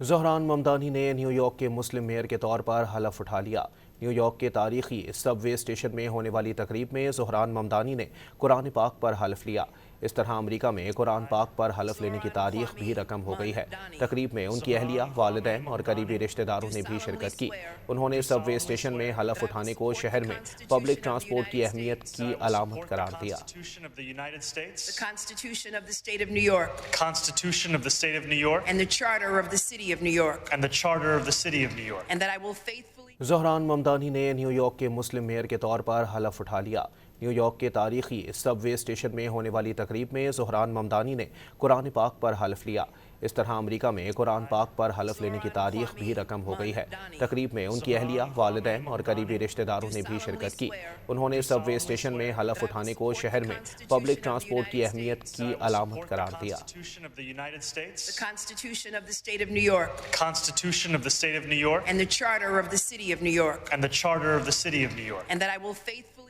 ظہران ممدانی نے new York کے مسلم mayor کے طور پر حلف اٹھا لیا۔ نیو یارک کے تاریخی سب وے اسٹیشن میں ہونے والی تقریب میں ظہران ممدانی نے قرآن پاک پر حلف لیا۔ اس طرح امریکا میں قرآن پاک پر حلف لینے کی تاریخ بھی رقم ہو گئی ہے۔ تقریب میں ان کی اہلیہ، والدین اور قریبی رشتہ داروں نے بھی شرکت کی۔ انہوں نے سب وے اسٹیشن میں حلف اٹھانے کو شہر میں پبلک ٹرانسپورٹ کی اہمیت کی علامت قرار دیا۔ ظہران ممدانی نے نیو یارک کے مسلم میئر کے طور پر حلف اٹھا لیا۔ نیو یارک کے تاریخی سب وے اسٹیشن میں ہونے والی تقریب میں ظہران ممدانی نے قرآن پاک پر حلف لیا۔ اس طرح امریکا میں قرآن پاک پر حلف لینے کی تاریخ بھی رقم ہو گئی ہے۔ تقریب میں ان کی اہلیہ، والدین اور قریبی رشتہ داروں نے بھی شرکت کی۔ انہوں نے سب وے اسٹیشن میں حلف اٹھانے کو شہر میں پبلک ٹرانسپورٹ کی اہمیت کی علامت قرار دیا۔ and the Charter of the City of New York, and that I will faithfully